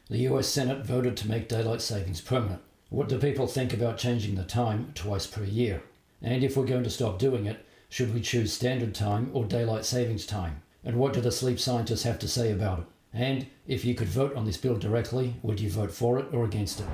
The US Senate voted to make daylight savings permanent. What do people think about changing the time twice per year? And if we're going to stop doing it, should we choose standard time or daylight savings time? And what do the sleep scientists have to say about it? And if you could vote on this bill directly, would you vote for it or against it?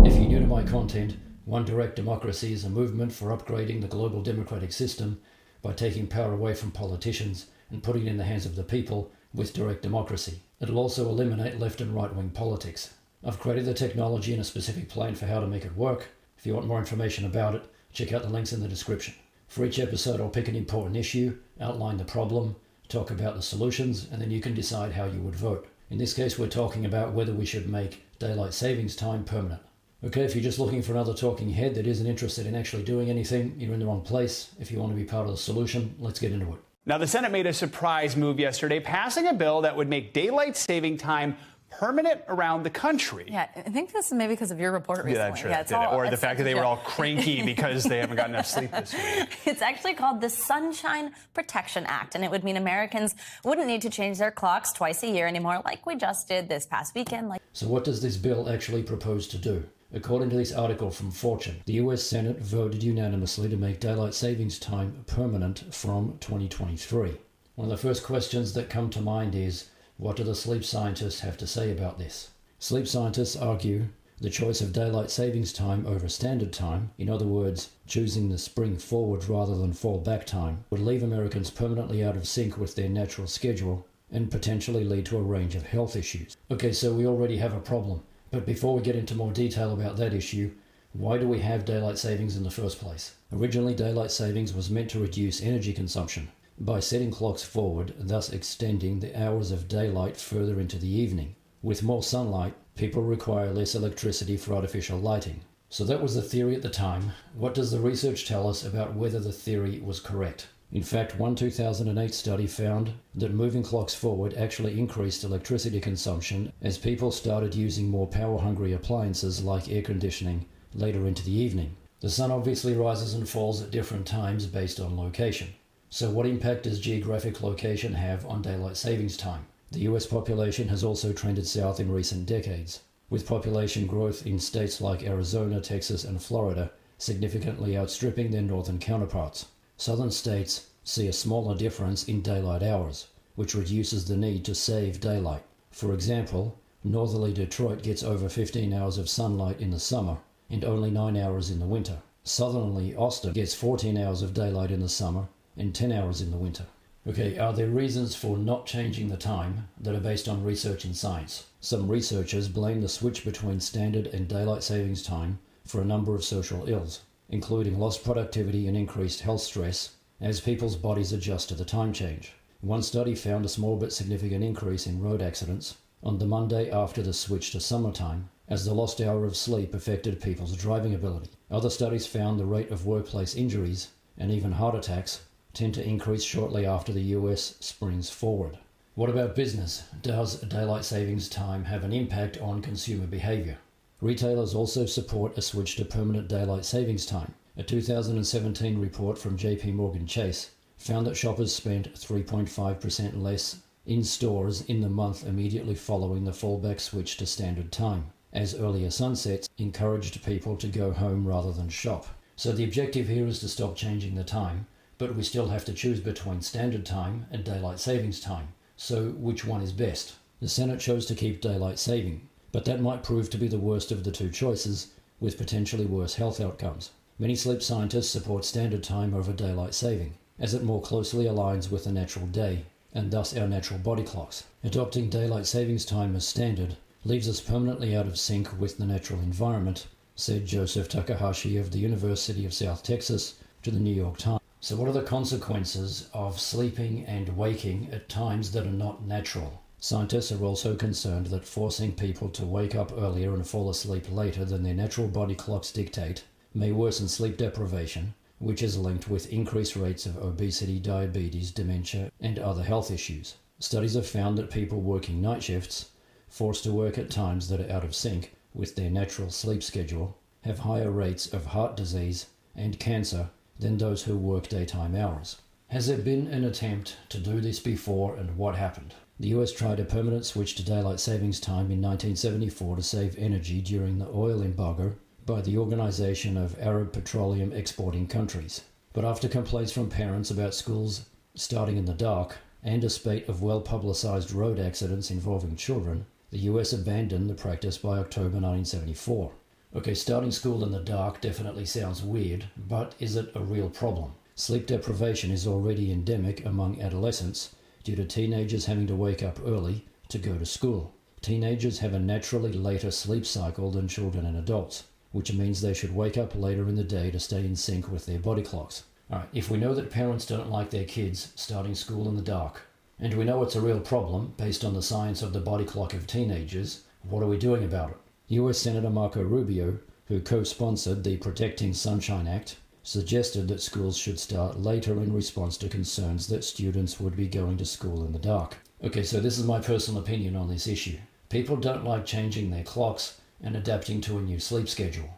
If you're new to my content, One Direct Democracy is a movement for upgrading the global democratic system by taking power away from politicians and putting it in the hands of the people with direct democracy. It'll also eliminate left and right-wing politics. I've created the technology and a specific plan for how to make it work. If you want more information about it, check out the links in the description. For each episode, I'll pick an important issue, outline the problem, talk about the solutions, and then you can decide how you would vote. In this case, we're talking about whether we should make daylight savings time permanent. Okay, if you're just looking for another talking head that isn't interested in actually doing anything, you're in the wrong place. If you want to be part of the solution, let's get into it. Now, the Senate made a surprise move yesterday, passing a bill that would make daylight saving time permanent around the country. Yeah, I think this is maybe because of your report recently. Yeah, I'm sure that did it. Or the fact that they were all cranky because they haven't got enough sleep this week. It's actually called the Sunshine Protection Act, and it would mean Americans wouldn't need to change their clocks twice a year anymore like we just did this past weekend. So what does this bill actually propose to do? According to this article from Fortune, the US Senate voted unanimously to make daylight savings time permanent from 2023. One of the first questions that come to mind is, what do the sleep scientists have to say about this? Sleep scientists argue the choice of daylight savings time over standard time, in other words, choosing the spring forward rather than fall back time, would leave Americans permanently out of sync with their natural schedule and potentially lead to a range of health issues. Okay, so we already have a problem. But before we get into more detail about that issue, why do we have daylight savings in the first place? Originally, daylight savings was meant to reduce energy consumption by setting clocks forward, thus extending the hours of daylight further into the evening. With more sunlight, people require less electricity for artificial lighting. So that was the theory at the time. What does the research tell us about whether the theory was correct? In fact, one 2008 study found that moving clocks forward actually increased electricity consumption as people started using more power-hungry appliances like air conditioning later into the evening. The sun obviously rises and falls at different times based on location. So what impact does geographic location have on daylight savings time? The US population has also trended south in recent decades, with population growth in states like Arizona, Texas, and Florida significantly outstripping their northern counterparts. Southern states see a smaller difference in daylight hours, which reduces the need to save daylight. For example, northerly Detroit gets over 15 hours of sunlight in the summer and only 9 hours in the winter. Southerly Austin gets 14 hours of daylight in the summer and 10 hours in the winter. Okay, are there reasons for not changing the time that are based on research and science? Some researchers blame the switch between standard and daylight savings time for a number of social ills, including lost productivity and increased health stress as people's bodies adjust to the time change. One study found a small but significant increase in road accidents on the Monday after the switch to summertime, as the lost hour of sleep affected people's driving ability. Other studies found the rate of workplace injuries and even heart attacks tend to increase shortly after the US springs forward. What about business? Does daylight savings time have an impact on consumer behavior? Retailers also support a switch to permanent daylight savings time. A 2017 report from JP Chase found that shoppers spent 3.5% less in stores in the month immediately following the fallback switch to standard time, as earlier sunsets encouraged people to go home rather than shop. So the objective here is to stop changing the time, but we still have to choose between standard time and daylight savings time. So which one is best? The Senate chose to keep daylight saving, but that might prove to be the worst of the two choices, with potentially worse health outcomes. Many sleep scientists support standard time over daylight saving, as it more closely aligns with the natural day, and thus our natural body clocks. Adopting daylight savings time as standard leaves us permanently out of sync with the natural environment, said Joseph Takahashi of the University of South Texas to the New York Times. So what are the consequences of sleeping and waking at times that are not natural? Scientists are also concerned that forcing people to wake up earlier and fall asleep later than their natural body clocks dictate may worsen sleep deprivation, which is linked with increased rates of obesity, diabetes, dementia, and other health issues. Studies have found that people working night shifts, forced to work at times that are out of sync with their natural sleep schedule, have higher rates of heart disease and cancer than those who work daytime hours. Has there been an attempt to do this before, and what happened? The US tried a permanent switch to daylight savings time in 1974 to save energy during the oil embargo by the Organization of Arab Petroleum Exporting Countries. But after complaints from parents about schools starting in the dark and a spate of well-publicized road accidents involving children, the US abandoned the practice by October 1974. Okay, starting school in the dark definitely sounds weird, but is it a real problem? Sleep deprivation is already endemic among adolescents due to teenagers having to wake up early to go to school. Teenagers have a naturally later sleep cycle than children and adults, which means they should wake up later in the day to stay in sync with their body clocks. Alright, if we know that parents don't like their kids starting school in the dark, and we know it's a real problem based on the science of the body clock of teenagers, what are we doing about it? US Senator Marco Rubio, who co-sponsored the Protecting Sunshine Act, suggested that schools should start later in response to concerns that students would be going to school in the dark. Okay, so this is my personal opinion on this issue. People don't like changing their clocks and adapting to a new sleep schedule.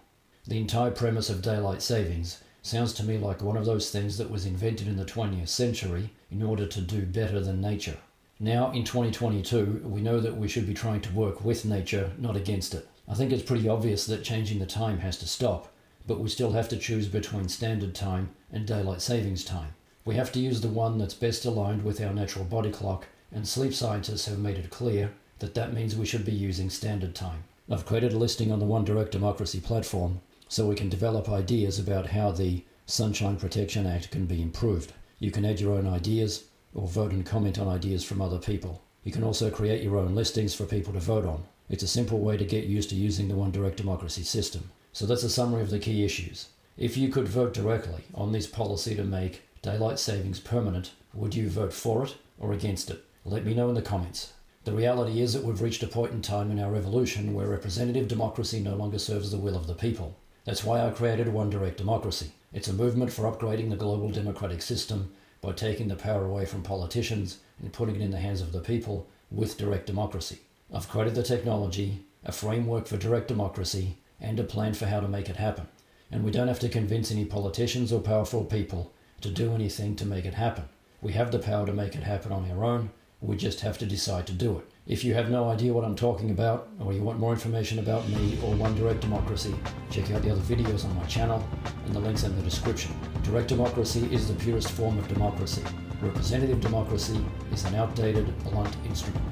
The entire premise of daylight savings sounds to me like one of those things that was invented in the 20th century in order to do better than nature. Now, in 2022, we know that we should be trying to work with nature, not against it. I think it's pretty obvious that changing the time has to stop, but we still have to choose between standard time and daylight savings time. We have to use the one that's best aligned with our natural body clock, and sleep scientists have made it clear that that means we should be using standard time. I've created a listing on the One Direct Democracy platform so we can develop ideas about how the Sunshine Protection Act can be improved. You can add your own ideas or vote and comment on ideas from other people. You can also create your own listings for people to vote on. It's a simple way to get used to using the One Direct Democracy system. So that's a summary of the key issues. If you could vote directly on this policy to make daylight savings permanent, would you vote for it or against it? Let me know in the comments. The reality is that we've reached a point in time in our evolution where representative democracy no longer serves the will of the people. That's why I created One Direct Democracy. It's a movement for upgrading the global democratic system by taking the power away from politicians and putting it in the hands of the people with direct democracy. I've created the technology, a framework for direct democracy, and a plan for how to make it happen. And we don't have to convince any politicians or powerful people to do anything to make it happen. We have the power to make it happen on our own. We just have to decide to do it. If you have no idea what I'm talking about, or you want more information about me or One Direct Democracy, check out the other videos on my channel and the links in the description. Direct democracy is the purest form of democracy. Representative democracy is an outdated, blunt instrument.